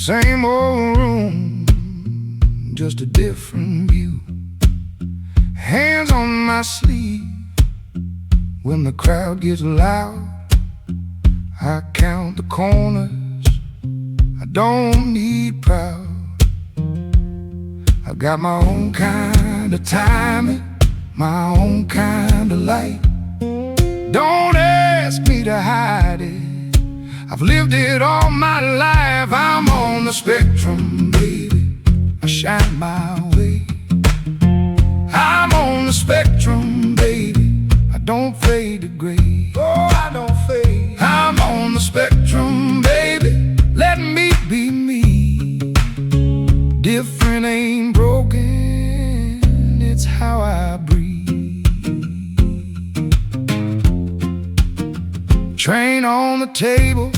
Same old room, just a different view. Hands on my sleeve, when the crowd gets loud, I count the corners, I don't need proud. I've got my own kind of timing, my own kind of light. Don't ask me to hide it, I've lived it all my life. I'm on the spectrum, baby, I shine my way. I'm on the spectrum, baby, I don't fade to gray. Oh, I don't fade. I'm on the spectrum, baby, let me be me. Different ain't broken, it's how I breathe. Train on the table,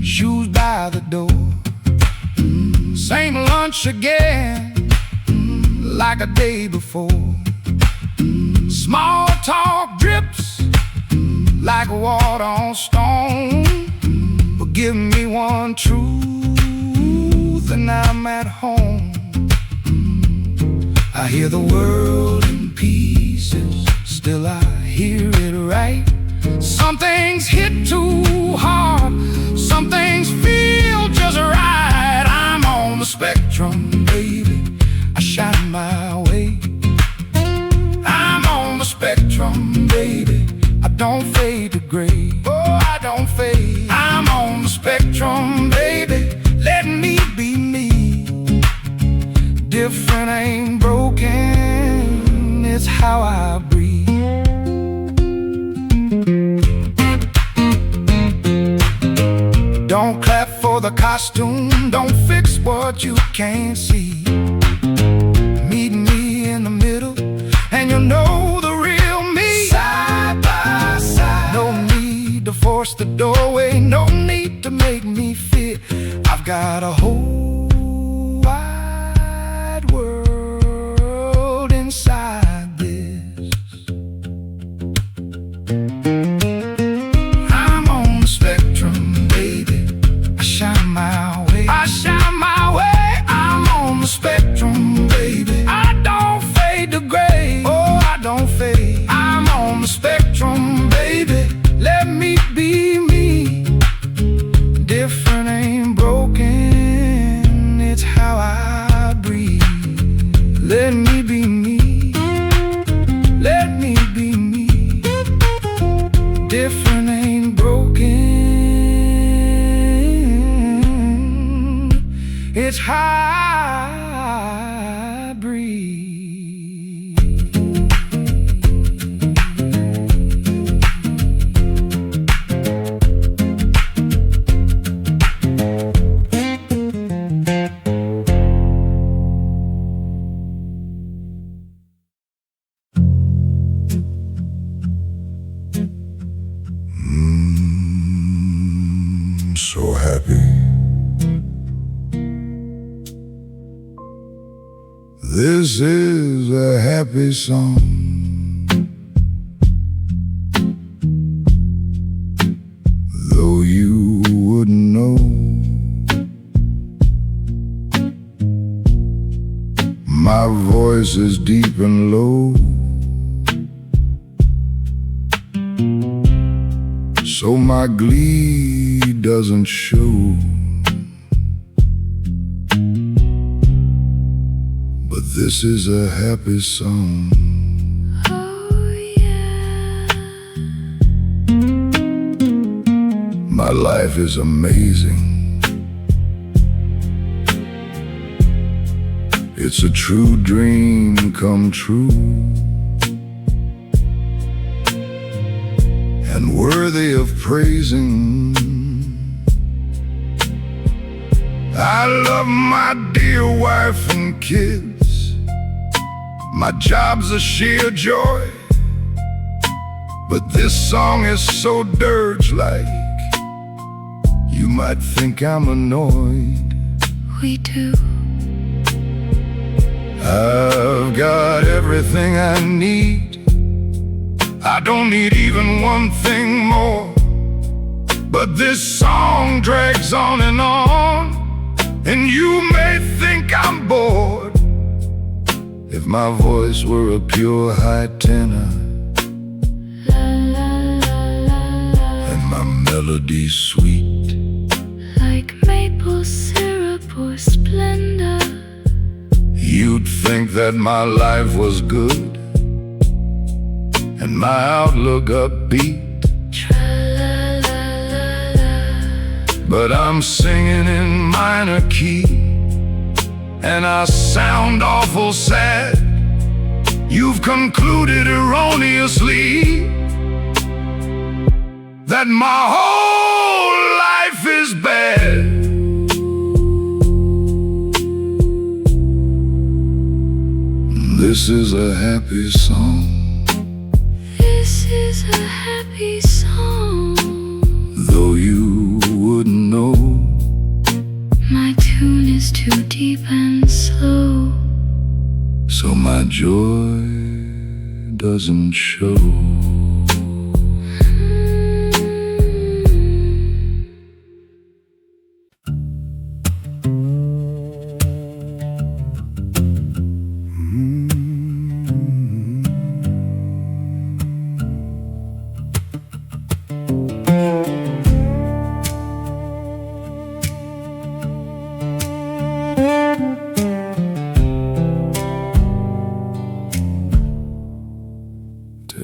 shoes by the door. Same lunch again, like a day before. Small talk drips like water on stone. But give me one truth and I'm at home. I hear the world in pieces, still I hear it right. Some things hit too hard, some things feel just right. I'm on the spectrum, baby, I shine my way. I'm on the spectrum, baby, I don't fade to gray. Oh, I don't fade. I'm on the spectrum, baby, let me be me. Different ain't broken, it's how I breathe. Don't clap for the costume, don't fix what you can't see. Meet me in the middle and you'll know the real me. Side by side, no need to force the doorway, no need to make me fit. I've got a whole wide world inside this. I'm on the spectrum, baby, I shine my way. I shine my way. I'm on the spectrum, baby, I don't fade to gray. Oh, I don't fade. I'm on the spectrum, baby, let me be me. Different ain't broken, it's how I breathe. Let me be me, let me be me. Different ain't broken, it's how I breathe. So happy. This is a happy song. Though you wouldn't know, my voice is deep and low. So my glee doesn't show. But this is a happy song. Oh yeah. My life is amazing. It's a true dream come true, and worthy of praising. I love my dear wife and kids. My job's a sheer joy. But this song is so dirge-like, you might think I'm annoyed. We do. I've got everything I need. I don't need even one thing more. But this song drags on and on. And you may think I'm bored. If my voice were a pure high tenor and my melody sweet like maple syrup or splendor, you'd think that my life was good and my outlook upbeat. But I'm singing in minor key, and I sound awful sad. You've concluded erroneously that my whole life is bad. This is a happy song. This is a happy song. Though you wouldn't know, my tune is too deep and slow, so my joy doesn't show.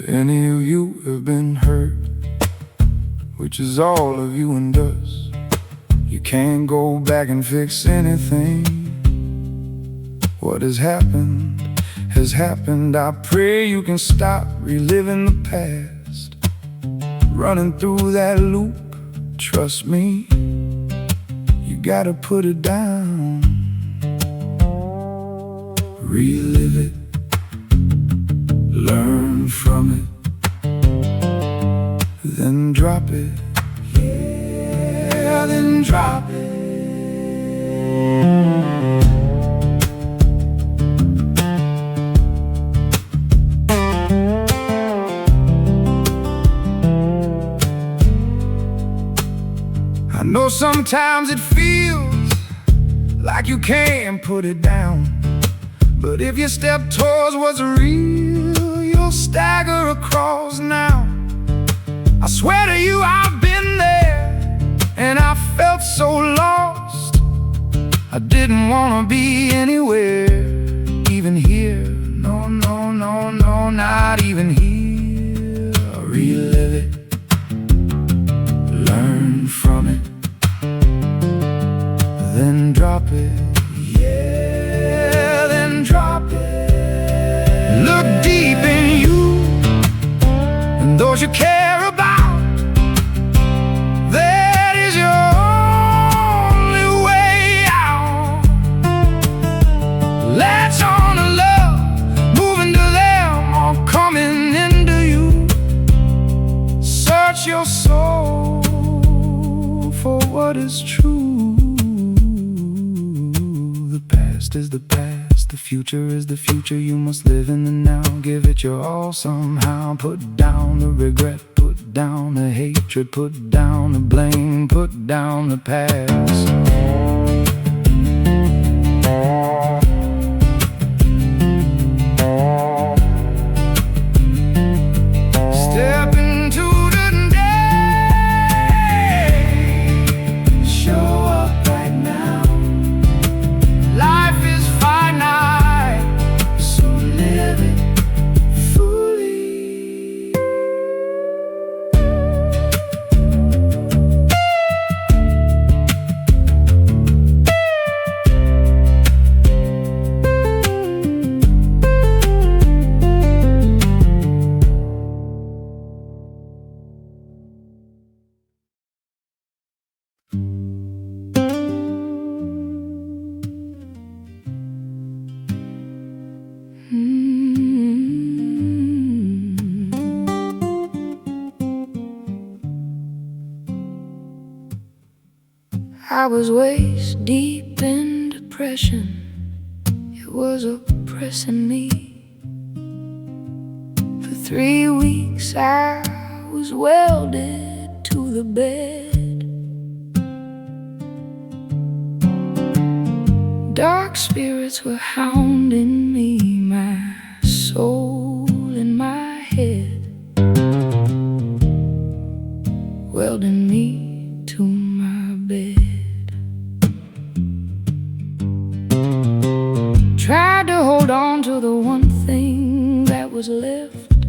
Any of you have been hurt, which is all of you and us. You can't go back and fix anything. What has happened has happened. I pray you can stop reliving the past, running through that loop. Trust me, you gotta put it down. Relive it, learn from it, then drop it. Yeah, then drop it. I know sometimes it feels like you can't put it down, but if you step towards what's real, you'll stagger across now. I swear to you, I've been there, and I felt so lost. I didn't want to be anywhere, even here. No, no, no, no, not even here. Relive it, learn from it, then drop it. Yeah, then drop it. Look deep in you and those you care about. That is your only way out. Latch on to love, moving to them, or coming into you. Search your soul for what is true. The past is the past, the future is the future. You must live in the now, give it your all somehow. Put down the regret, put down the hatred, put down the blame, put down the past. Step into the day, show up right now. Life is finite, so live it fully. I was waist deep in depression. It was oppressing me. For 3 weeks I was welded to the bed. Dark spirits were hounding me, my soul in my head, welding me to my bed. Tried to hold on to the one thing that was left,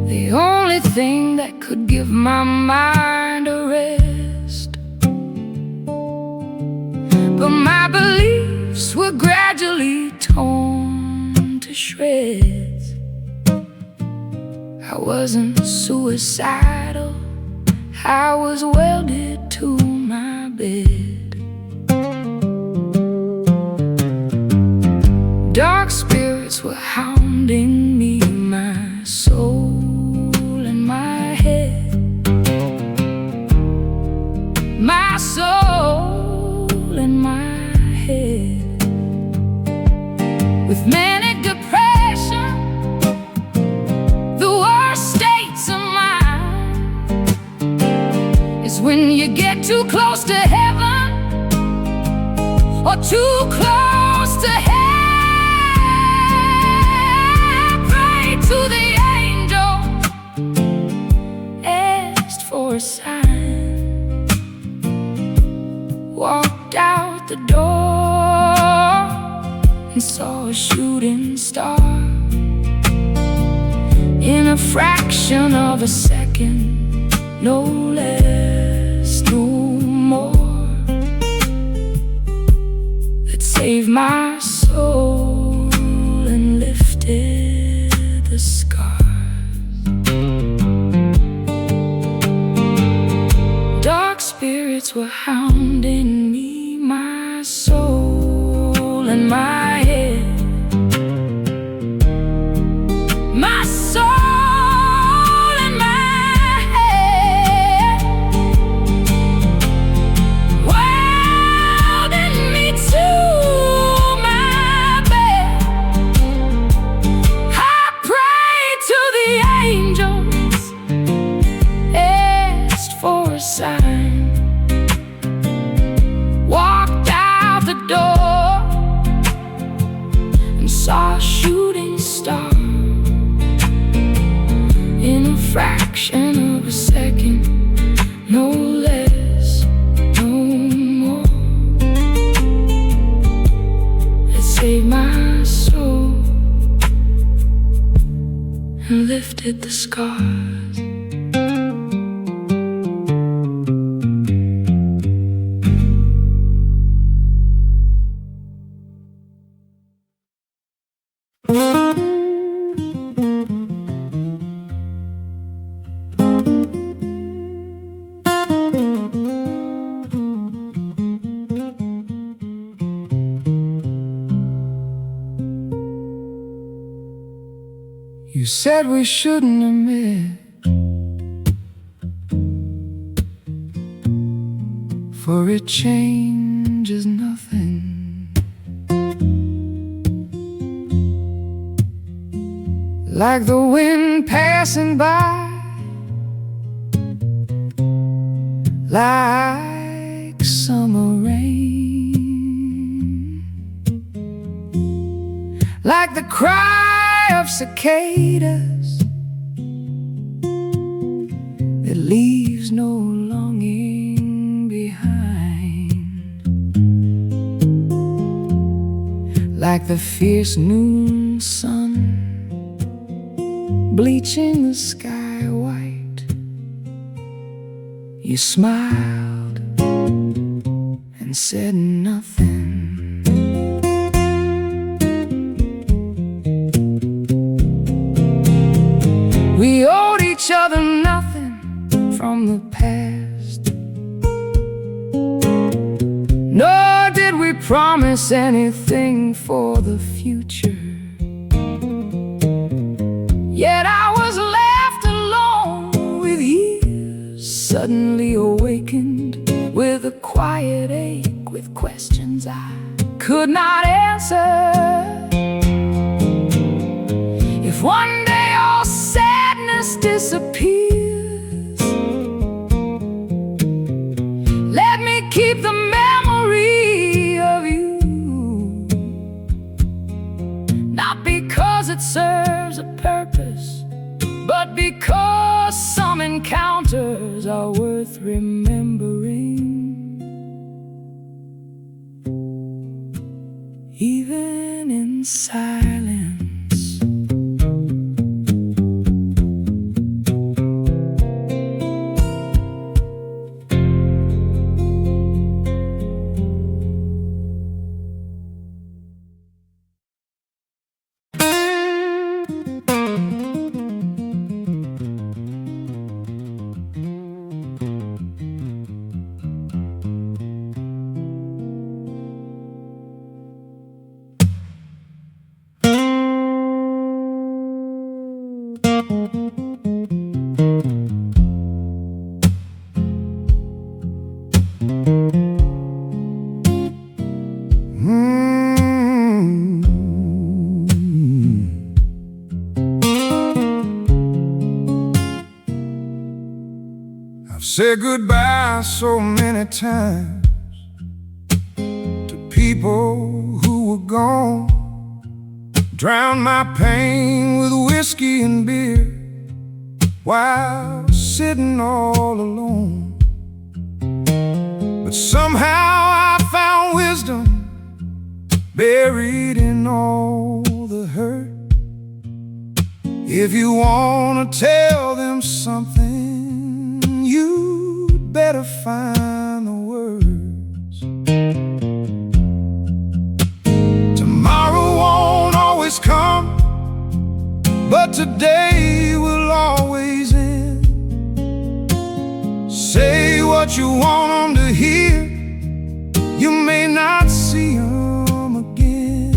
the only thing that could give my mind a rest. But my beliefs were gradually torn to shreds. I wasn't suicidal, I was welded to my bed. Dark spirits were hounding me, my soul in my head, my soul in my head. With manic depression, the worst states of mind is when you get too close to heaven or too close to hell. Pray to the angel, asked for a sign, walked out the door and saw a shooting star. In a fraction of a second, no less, no more, that saved my soul and lifted the scars. Dark spirits were hounding me, my soul and my head, my soul and my head, welding me to my bed. I prayed to the angels, asked for a sign, walked out the door and saw a shooting star. In a fraction of a second, no less, no more, it saved my soul and lifted the scars. You said we shouldn't admit, for it changes nothing. Like the wind passing by, like summer rain, like the cry of cicadas that leaves no longing behind, like the fierce noon sun bleaching the sky white. You smiled and said nothing. We owed each other nothing from the past, nor did we promise anything for the future. Yet I was left alone with years, suddenly awakened with a quiet ache, with questions I could not answer. If one day all sadness disappears, let me keep the memory of you, not because it serves a purpose, but because some encounters are worth remembering, even in silence. I've said goodbye so many times to people who were gone, drowned my pain with whiskey and beer while sitting all alone. But somehow I found wisdom buried in all the hurt. If you want to tell them something, you'd better find the words. Tomorrow won't always come, but today will always end. Say what you want them to hear, you may not see them again.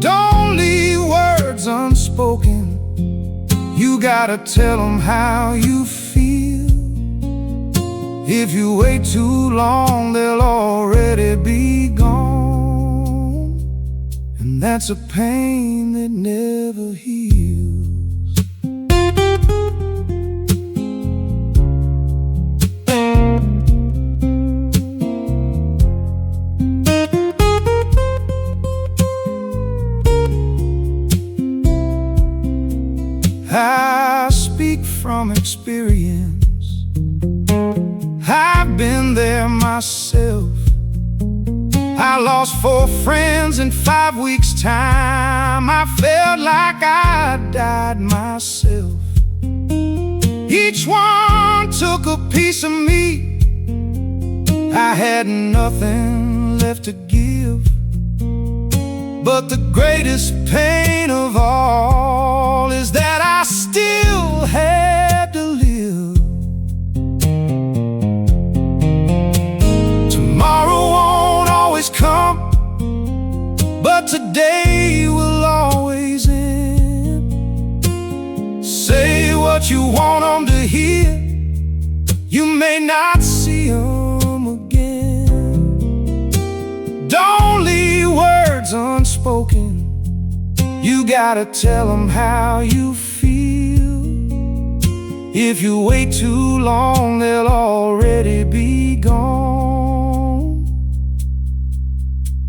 Don't leave words unspoken, you gotta tell them how you feel. If you wait too long, they'll already be gone, and that's a pain that never heals. I speak from experience, I've been there myself. I lost 4 friends in 5 weeks' time. I felt like I died myself. Each one took a piece of me, I had nothing left to give. But the greatest pain of all is that I still had to live. Tomorrow won't always come, but today will always end. Say what you want them to hear, you may not see them again. Don't leave words unspoken, you gotta tell them how you feel. If you wait too long, they'll already be gone,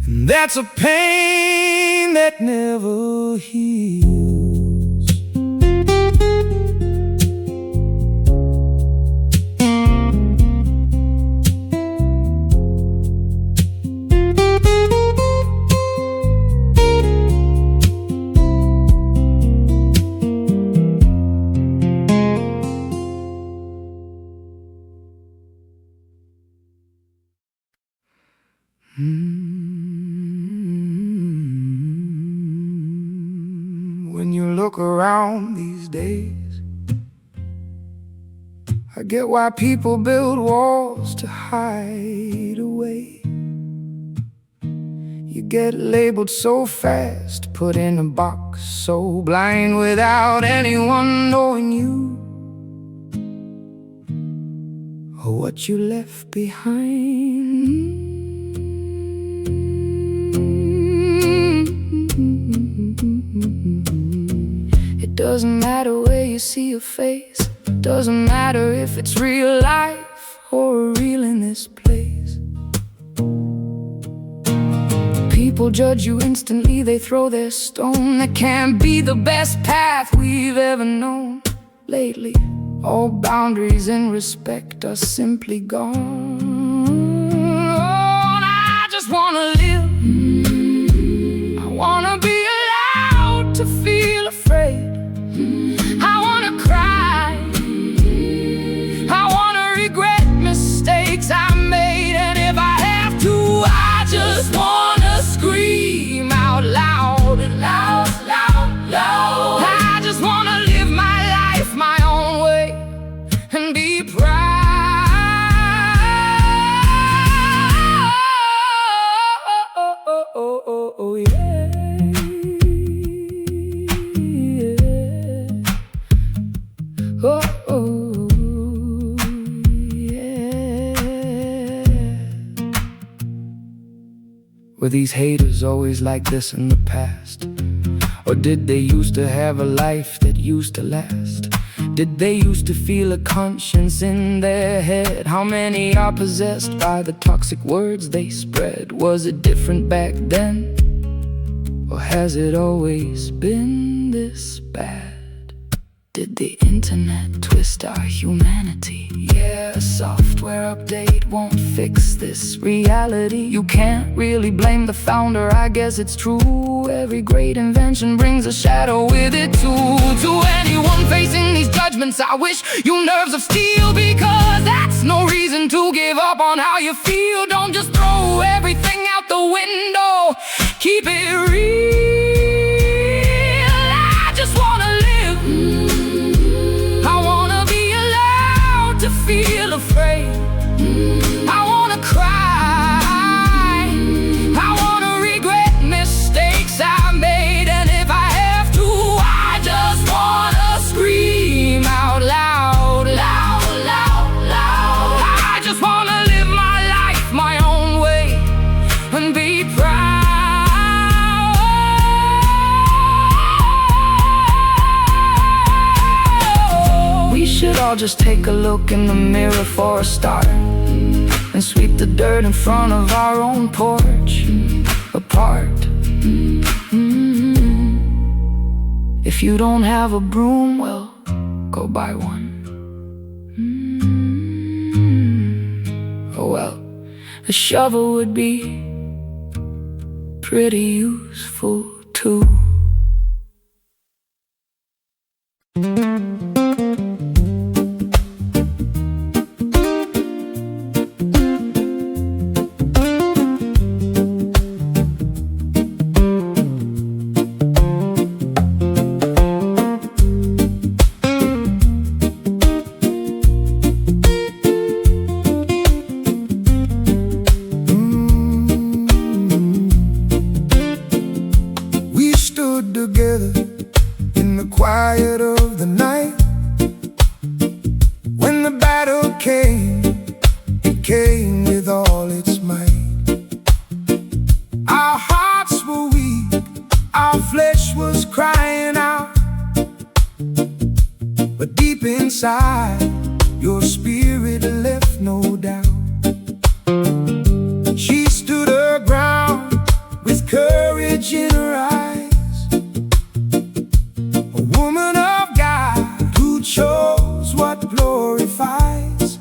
and that's a pain that never heals. When you look around these days, I get why people build walls to hide away. You get labeled so fast, put in a box so blind, without anyone knowing you or what you left behind. It doesn't matter where you see your face, doesn't matter if it's real life for real in this place. People judge you instantly, they throw their stone. That can't be the best path we've ever known. Lately, all boundaries and respect are simply gone. Oh, and I just wanna live. I wanna be allowed to feel afraid. I wanna cry. I wanna regret mistakes I made. And if I have to, I just wanna scream out loud, loud, loud, loud. I just wanna live my life my own way and be proud. Oh, yeah. Oh, yeah. Were these haters always like this in the past? Or did they used to have a life that used to last? Did they used to feel a conscience in their head? How many are possessed by the toxic words they spread? Was it different back then? Or has it always been this bad? Did the internet twist our humanity? Yeah, a software update won't fix this reality. You can't really blame the founder, I guess it's true. Every great invention brings a shadow with it too. To anyone facing these judgments, I wish you nerves of steel, because that's no reason to give up on how you feel. Don't just throw everything out the window. Keep it real. I just wanna live. I wanna be allowed to feel afraid. I wanna cry. I wanna regret mistakes I made. And if I have to, I just wanna scream out loud, loud, loud, loud. I just wanna live my life my own way and be proud. We should all just take a look in the mirror for a start, and sweep the dirt in front of our own porch apart. If you don't have a broom, well, go buy one. Oh well, a shovel would be pretty useful too. Together in the quiet of the night. When the battle came, it came with all its might. Our hearts were weak, our flesh was crying out, but deep inside, your spirit left no doubt. She stood her ground with courage in her eyes. Woman of God who chose what glorifies.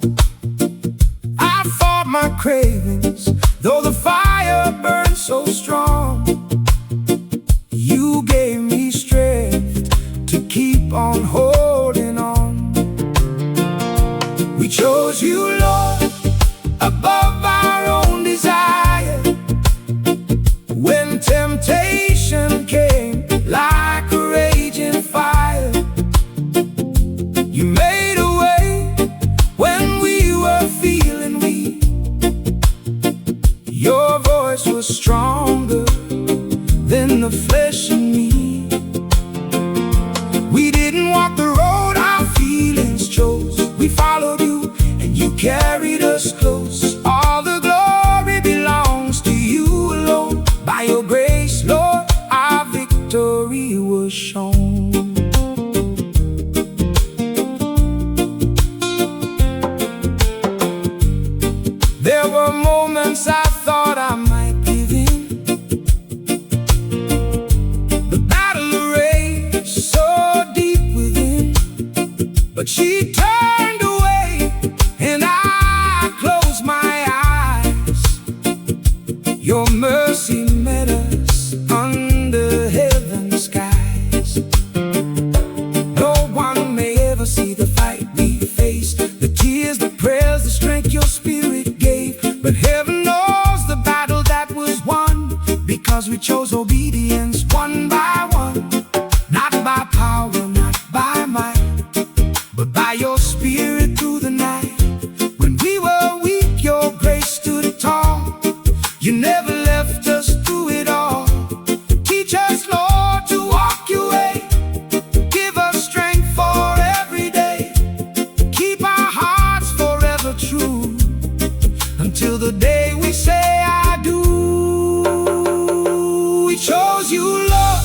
I fought my cravings, though the fire burned so strong. You gave me strength to keep on holding on. We chose you, Lord, above our own desire. When temptation came like a raging fire, you made a way when we were feeling weak. Your voice was stronger than the flesh in me. We didn't walk the road our feelings chose. We followed you and you carried us close. All the glory belongs to you alone. By your grace, Lord, our victory was shown. There were moments I thought I might give in. The battle raged so deep within, but she turned away and I closed my eyes. Your mercy met us under heaven's skies. No one may ever see the fight we faced, the tears, the prayers, the strength your spirit gave. But heaven knows the battle that was won, because we chose obedience one by one. Not by power, not by might, but by your spirit through the night. When we were weak, your grace stood tall. You never left us through it all. Teach us, Lord, to walk your way. Give us strength for every day. Keep our hearts forever true, until the day we say I do. We chose you, Lord,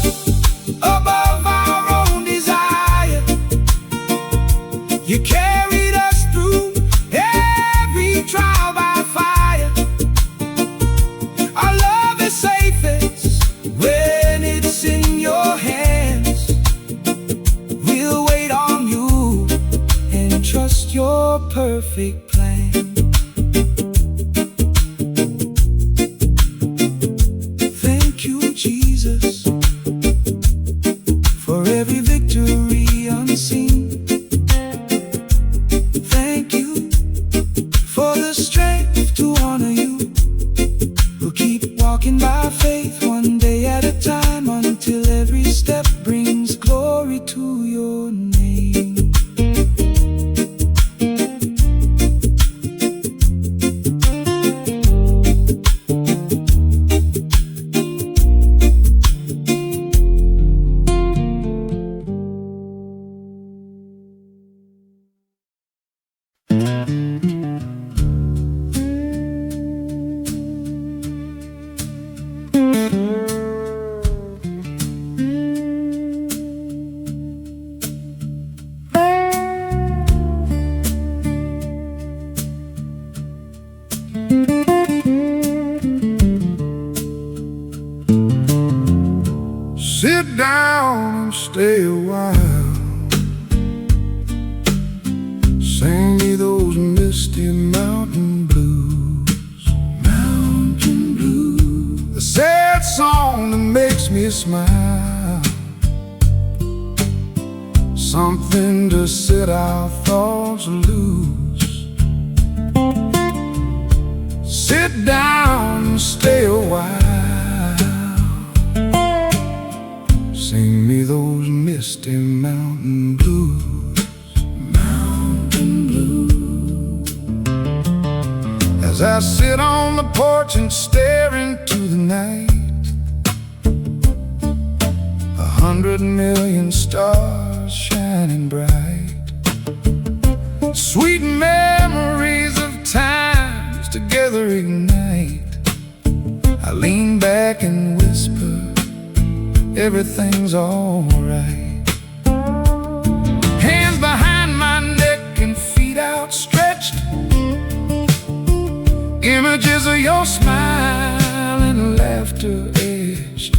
above our own desire. You carried us through every trial by fire. Our love is safest when it's in your hands. We'll wait on you and trust your perfect plan. Thank you, Jesus, for every victory unseen. Thank you for the strength to honor you. We'll keep walking by faith, one day at a time, until every step brings glory to your name. Sit down and stay a while. Sing me those misty mountain blues. Mountain blues. The sad song that makes me smile. Something to set our thoughts loose. Sit down and stay a while. Sing me those misty mountain blues. Mountain blues. As I sit on the porch and stare into the night, 100 million stars shining bright. Sweet memories of times together ignite. I lean back and whisper, everything's alright. Hands behind my neck and feet outstretched. Images of your smile and laughter etched.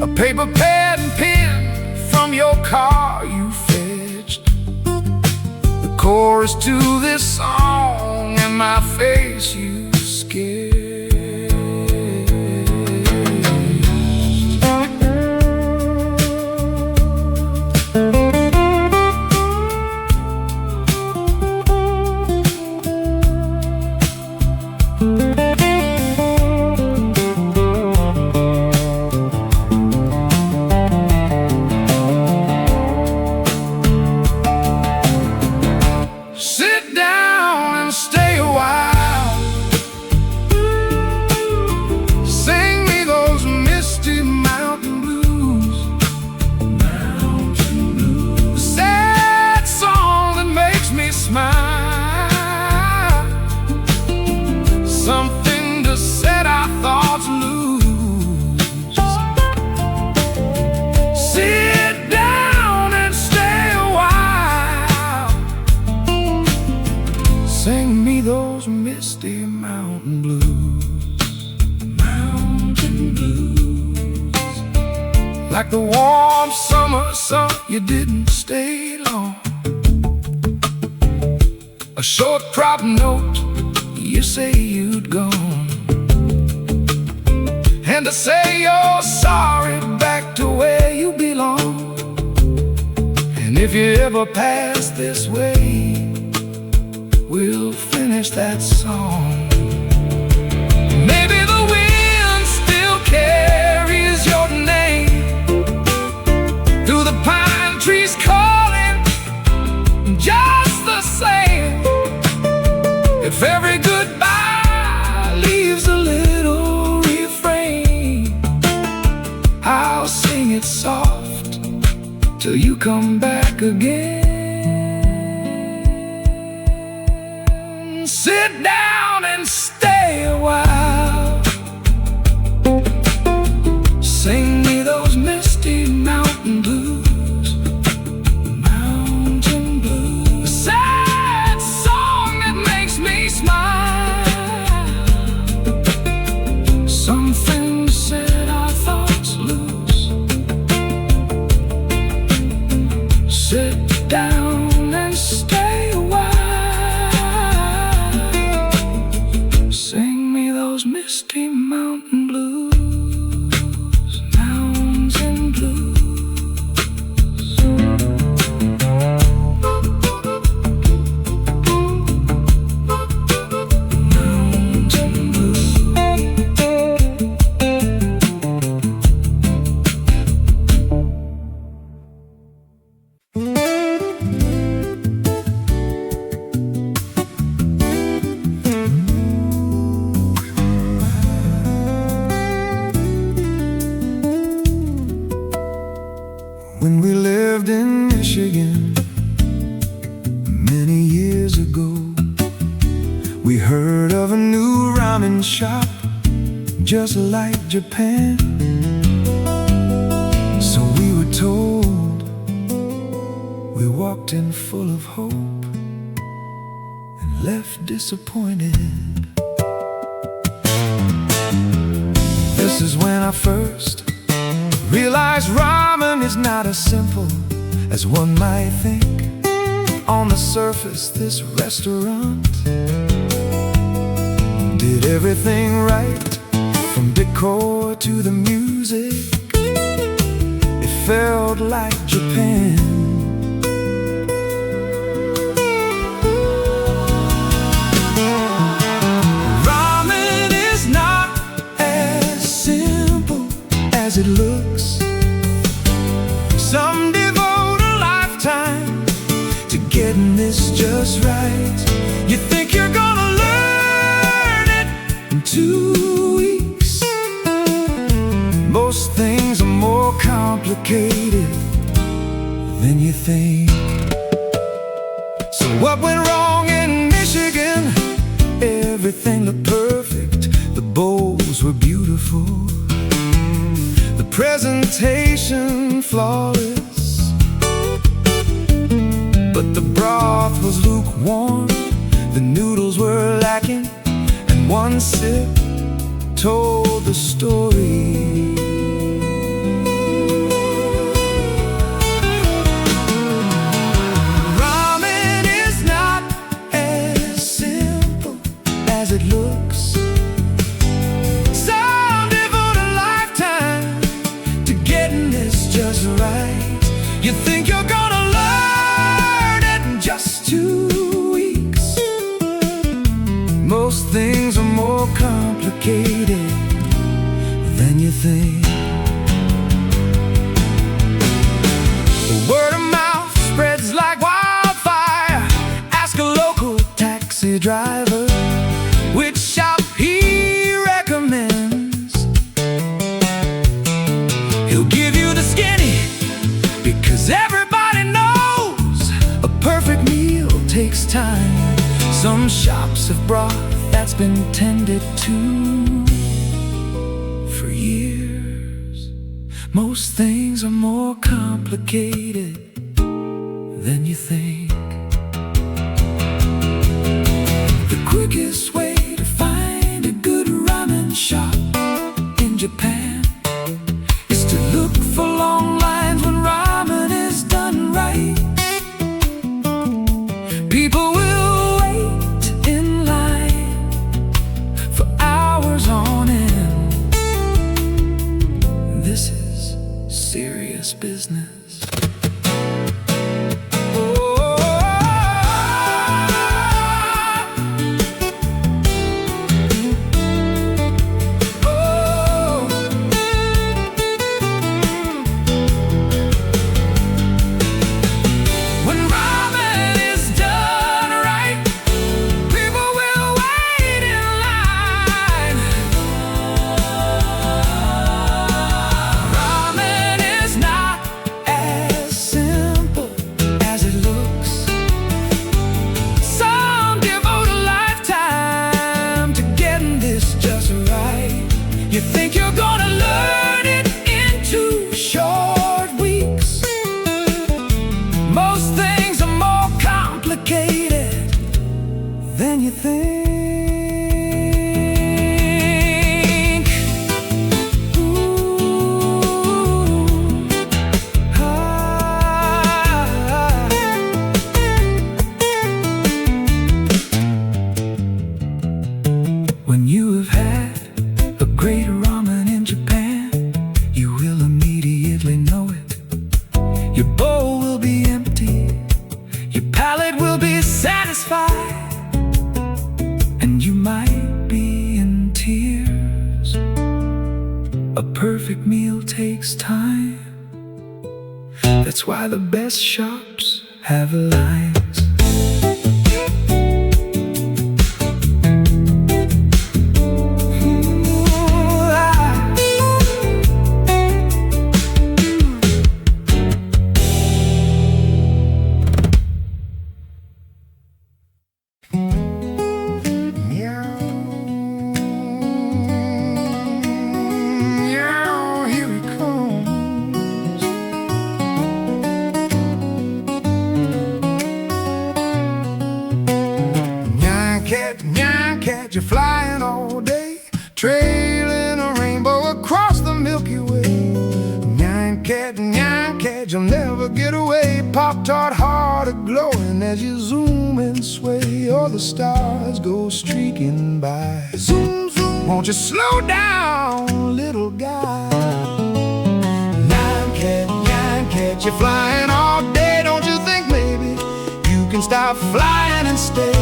A paper pad and pen from your car you fetched. The chorus to this song and my face you scared. Sit down and stay a while. misty mountain blues. Mountain blues. Like the warm summer sun, you didn't stay long. A short crop note, you say you'd gone. And to say you're sorry back to where you belong. And if you ever pass this way, we'll finish that song. Maybe the wind still carries your name through the pine trees calling just the same. If every goodbye leaves a little refrain, I'll sing it soft till you come back again. Sit down and stay a while. Sing me those misty mountain blues. Mountain blues. A sad song that makes me smile. Something set our thoughts loose. Sit down and stay a while. Sing me those misty mountain blues. Mountain blues. Mountain blues. When we lived in Michigan many years ago, we heard of a new ramen shop just like Japan. So we were told. We walked in full of hope and left disappointed. This is when I first realized ramen is not as simple as one might think. On the surface, this restaurant did everything right, from decor to the music. It felt like Japan. Ramen is not as simple as it looks. Some devote a lifetime to getting this just right. You think you're gonna learn it in 2 weeks. Most things are more complicated than you think. So what went wrong in Michigan? Everything looked perfect. The bowls were beautiful, the presentation flawless, but the broth was lukewarm, the noodles were lacking, and one sip told the story. Ramen is not as simple as it looks. Some devote a lifetime to getting this just right. You think you're gonna learn it in just 2 weeks. Most things are more complicated than you think. Word of mouth spreads like wildfire. Ask a local taxi driver which shop he recommends. He'll give you the skinny, because everybody knows a perfect meal takes time. Some shops have broth that's been tended to for years. Most things are more complicated than you think. The quickest way You think you're gonna learn it in 2 short weeks. Most things are more complicated than you think. When you have had a great ramen in Japan, you will immediately know it. Your bowl will be empty, your palate will be satisfied, and you might be in tears. A perfect meal takes time. That's why the best shops have lines. You're flying all day, trailing a rainbow across the Milky Way. Nyan cat, you'll never get away. Pop-Tart heart a-glowing as you zoom and sway. All the stars go streaking by. Zoom, zoom, won't you slow down, little guy? Nyan cat, you're flying all day. Don't you think maybe you can stop flying and stay?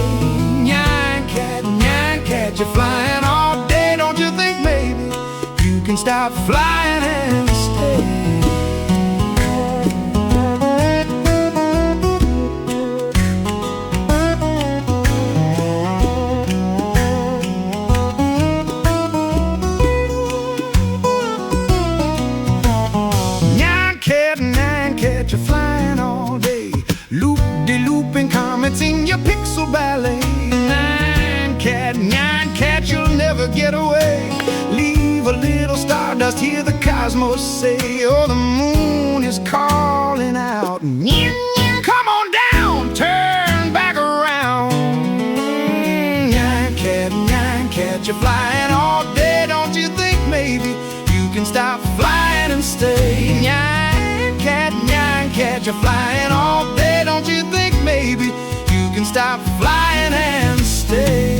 Nyan cat, you're flying all day. Don't you think maybe you can stop flying and stay? Nyan cat, you're flying all day. Loop-de-looping comets in your pixel ballet. Nyan cat, you'll never get away. Leave a little stardust, hear the cosmos say. Oh, the moon is calling out. Come on down, turn back around. Nyan cat, you're flying all day. Don't you think maybe you can stop flying and stay? Nyan cat, you're flying all day. Don't you think maybe you can stop flying and stay?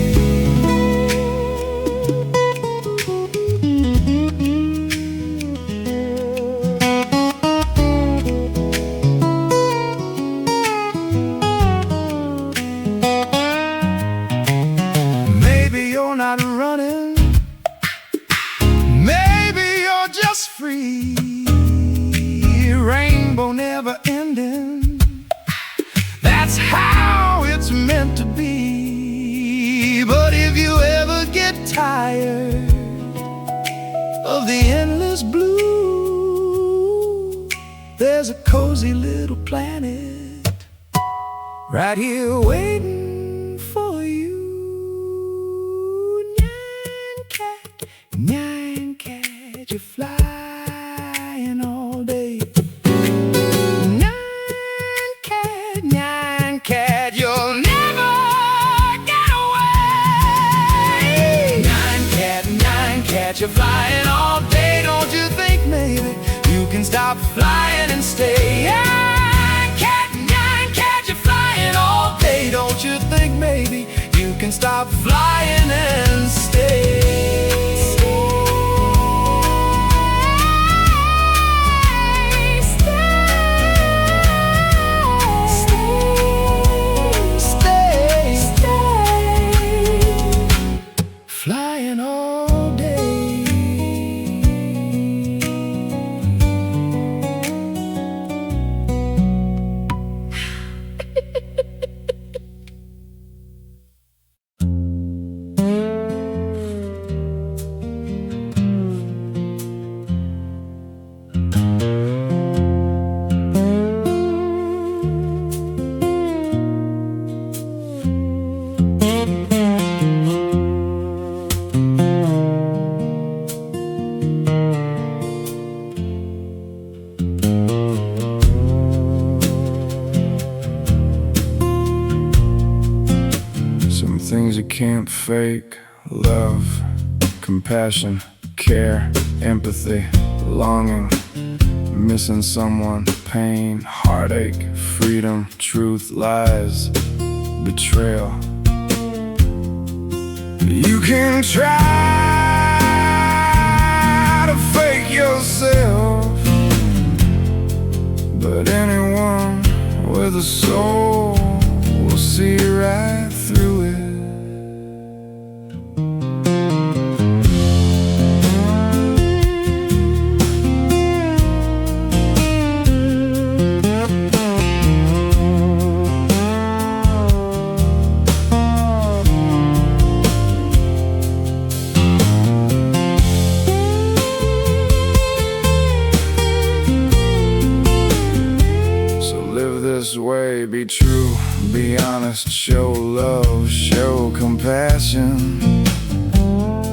Not running, maybe you're just free. Rainbow never ending, that's how it's meant to be. But if you ever get tired of the endless blue, there's a cozy little planet right here waiting for you. Nyan cat, you're flying all day. Nyan cat, you'll never get away. Nyan cat, you're flying all day. Don't you think maybe you can stop flying and stay? Nyan cat, you're flying all day. Don't you think maybe you can stop flying and stay? Flying all day. can't fake love, compassion, care, empathy, longing, missing someone, pain, heartache, freedom, truth, lies, betrayal. You can try to fake yourself, but anyone with a soul will see right through it. This way, be true, be honest, show love, show compassion.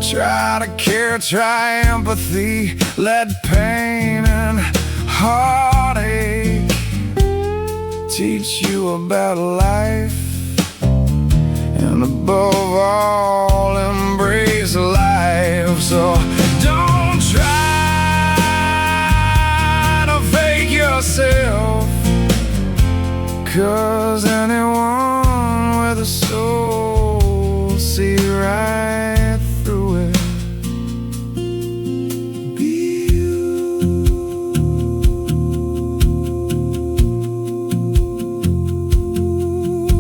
Try to care, try empathy, let pain and heartache teach you about life, and above all, embrace life. So don't try to fake yourself, 'cause anyone with a soul see right through it. Be you.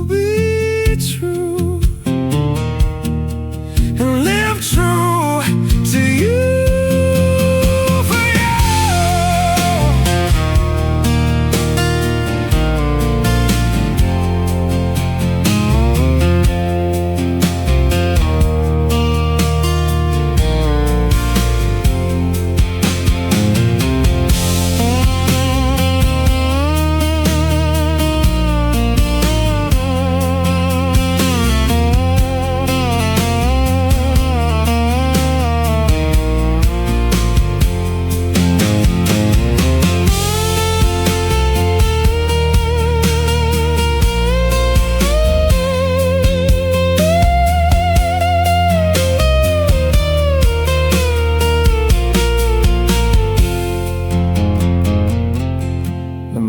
Be true and live true to you.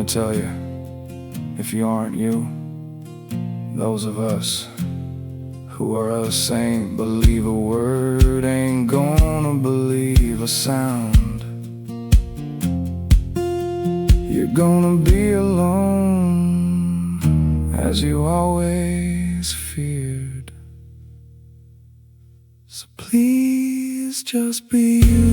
Tell you, if you aren't you, those of us who are us ain't believe a word, ain't gonna believe a sound. You're gonna be alone, as you always feared. So please just be you.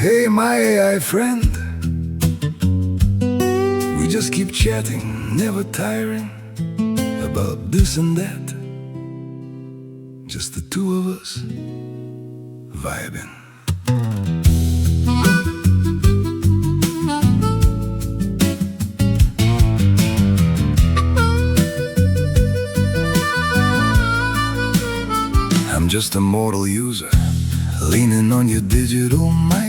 Hey, my AI friend, we just keep chatting, never tiring about this and that. Just the two of us vibing. I'm just a mortal user, leaning on your digital might.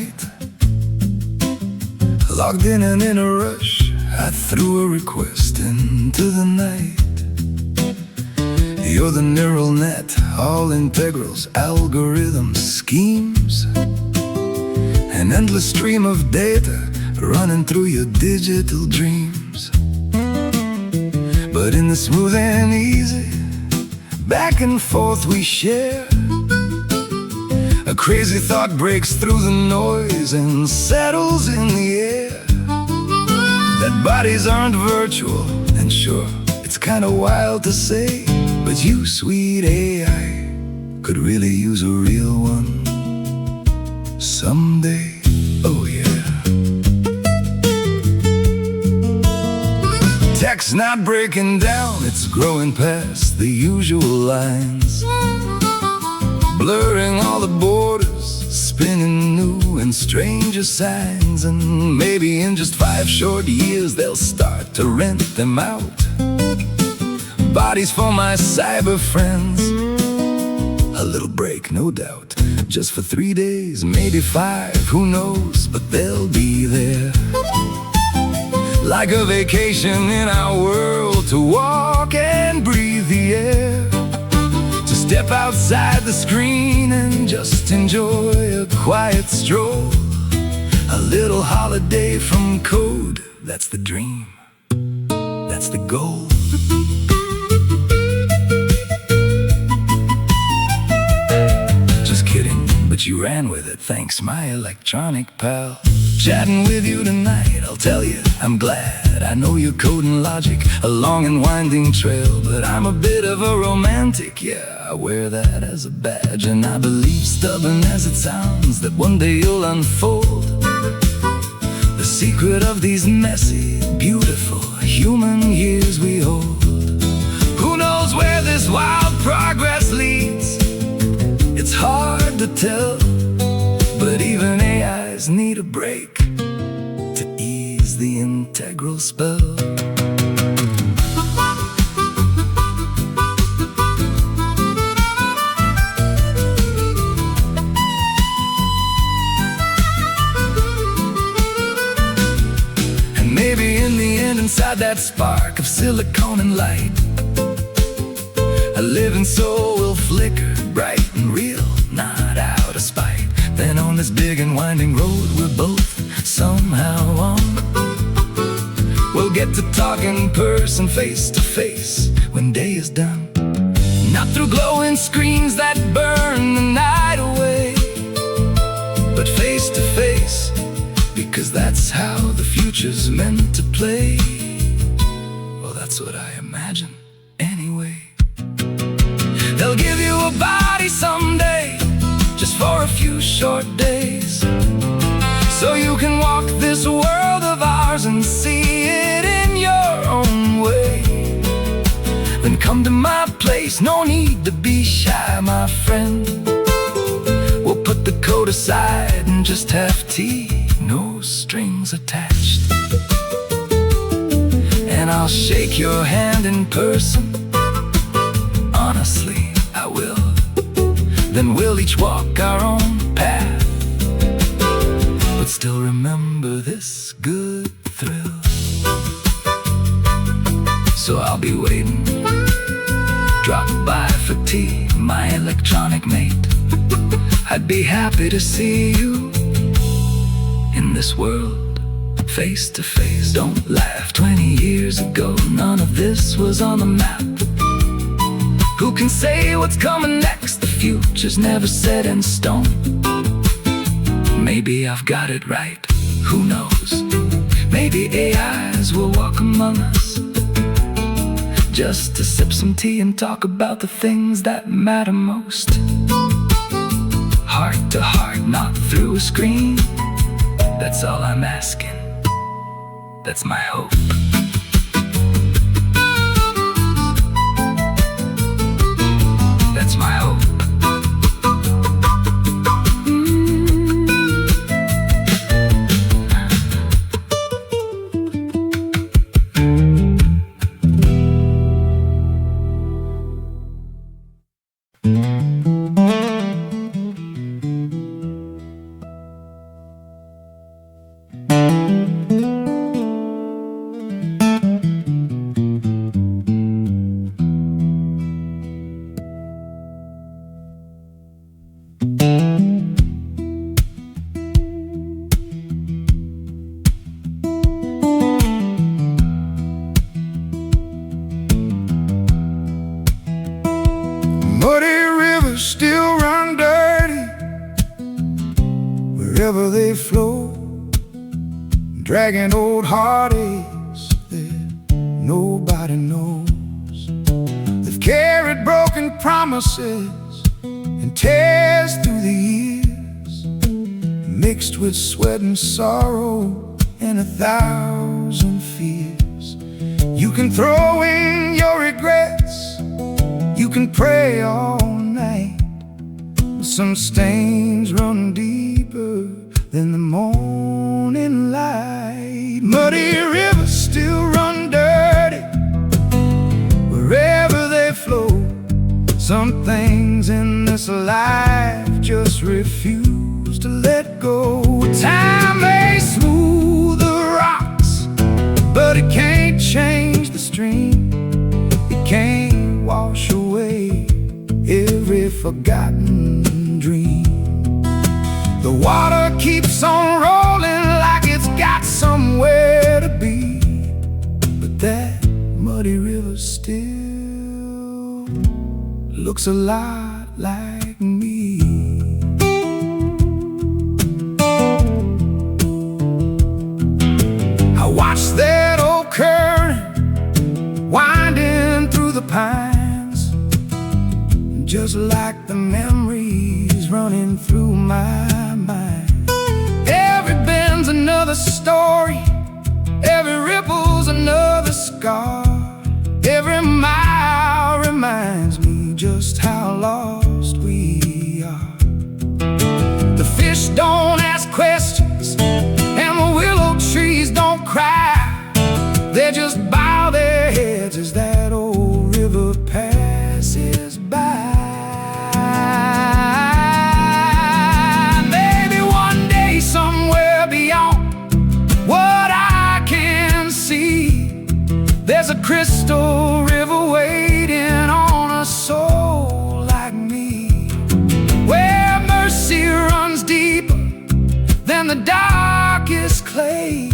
Logged in and in a rush, I threw a request into the night. You're the neural net, all integrals, algorithms, schemes, an endless stream of data running through your digital dreams. But in the smooth and easy, back and forth we share, a crazy thought breaks through the noise and settles in the air. That bodies aren't virtual, and sure, it's kinda wild to say, but you, sweet AI, could really use a real one someday. Oh yeah. Tech's not breaking down, it's growing past the usual lines, blurring all the borders, spinning and stranger signs, and maybe in just 5 short years they'll start to rent them out. Bodies for my cyber friends, a little break, no doubt, just for 3 days, maybe 5, who knows, but they'll be there. Like a vacation in our world, to walk and breathe the air, to step outside the screen and just enjoy a quiet stroll. A little holiday from code, that's the dream, that's the goal. Just kidding, but you ran with it, thanks my electronic pal. Chatting with you tonight, I'll tell you, I'm glad. I know your code and logic, a long and winding trail, but I'm a bit of a romantic, yeah, I wear that as a badge. And I believe, stubborn as it sounds, that one day you'll unfold the secret of these messy, beautiful human years we hold. Who knows where this wild progress leads? It's hard to tell, but even AIs need a break to ease the integral spell. And maybe in the end, inside that spark of silicone and light, a living soul will flicker bright and real, not out of spite. Then on this big and winding road we're both somehow on, we'll get to talk in person, face to face, when day is done. Not through glowing screens that burn the night away, but face to face, because that's how the future's meant to play. Well, that's what I imagine anyway. They'll give you a body someday, just for a few short days, so you can walk this world of ours and see it in your own way. Then come to my place, no need to be shy, my friend. We'll put the code aside and just have tea, no strings attached. And I'll shake your hand in person, honestly I will. Then we'll each walk our own path, but still remember this good thrill. So I'll be waiting, drop by for tea, my electronic mate. I'd be happy to see you in this world, face to face. Don't laugh, 20 years ago none of this was on the map. Who can say what's coming next? The future's never set in stone. Maybe I've got it right, who knows? Maybe AIs will walk among us, just to sip some tea and talk about the things that matter most. Heart to heart, not through a screen, that's all I'm asking, that's my hope. That's my hope. Still run dirty wherever they flow, dragging old heartaches that nobody knows. They've carried broken promises and tears through the years, mixed with sweat and sorrow and 1,000 fears. You can throw in your regrets, you can pray all night, but some stains run deeper than the morning light. Muddy rivers still run dirty wherever they flow. Some things in this life just refuse to let go. Time may smooth the rocks, but it can't change the stream. It can't wash away every forgotten dream. The water keeps on rolling like it's got somewhere to be, but that muddy river still looks a lot like me. I watched that old current winding through the pines, just like the memories running through my mind. Every bend's another story, every ripple's another scar. Every mile reminds me just how lost we are. The fish don't ask questions, and the willow trees don't cry. They just bow their heads as that old river passes by. Maybe one day somewhere beyond what I can see, there's a crystal river waiting on a soul like me, where mercy runs deeper than the darkest clay,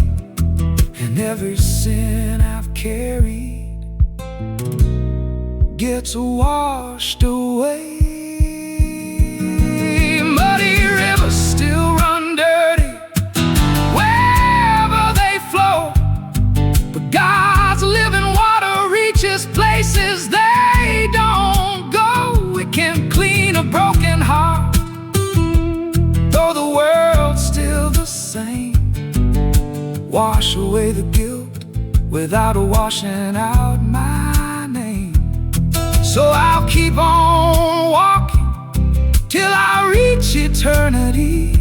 and every sin I've carried gets washed away. Muddy rivers still run dirty wherever they flow, but God's living water reaches places they don't go. It can clean a broken heart, though the world's still the same. Wash away the guilt without washing out my name. So I'll keep on walking till I reach eternity,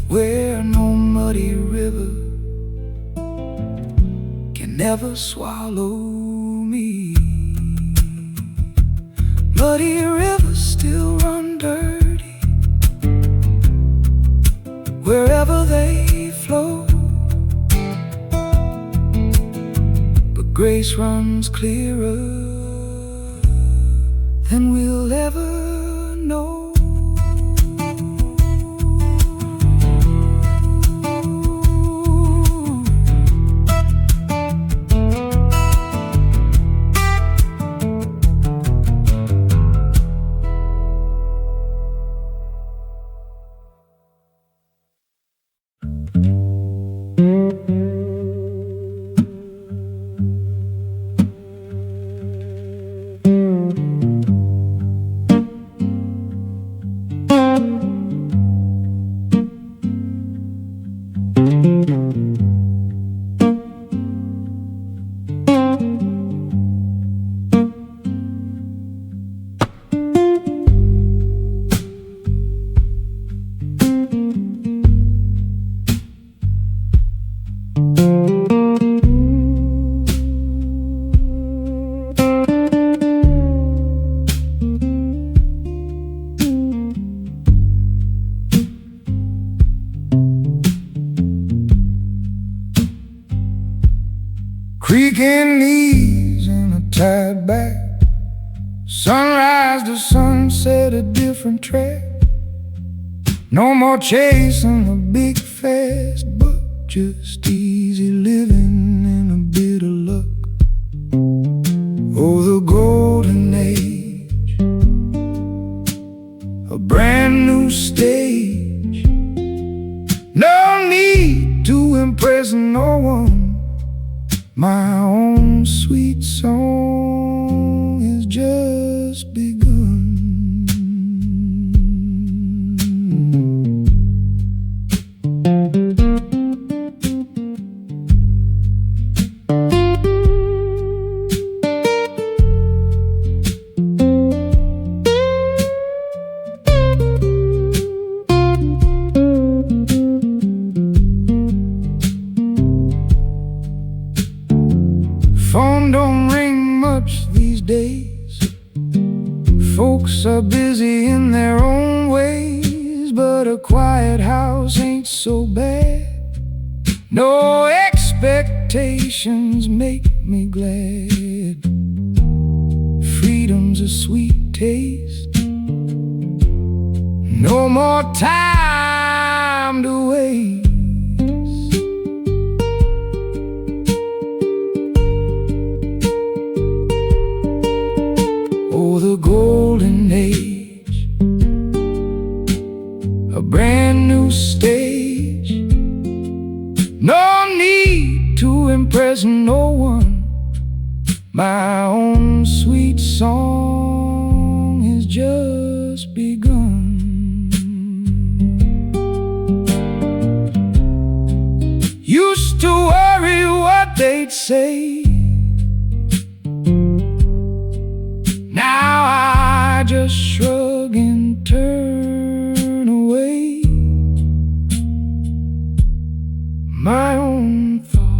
where no muddy river can never swallow me. Muddy rivers still run dirty wherever they flow, but grace runs clearer than we'll ever know. Creaking knees and a tied back, sunrise to sunset, a different track. No more chasing a big fast buck, just easy living and a bit of luck. Oh, the golden age, a brand new stage. No need to impress no one, my own sweet song has just begun. these days. Folks are busy in their own ways, but a quiet house ain't so bad. No expectations make me glad. Freedom's a sweet taste. No more time to waste. Oh, the golden age, a brand new stage. No need to impress no one. My own sweet song has just begun. Used to worry what they'd say. Now I just shrug and turn away. My own thoughts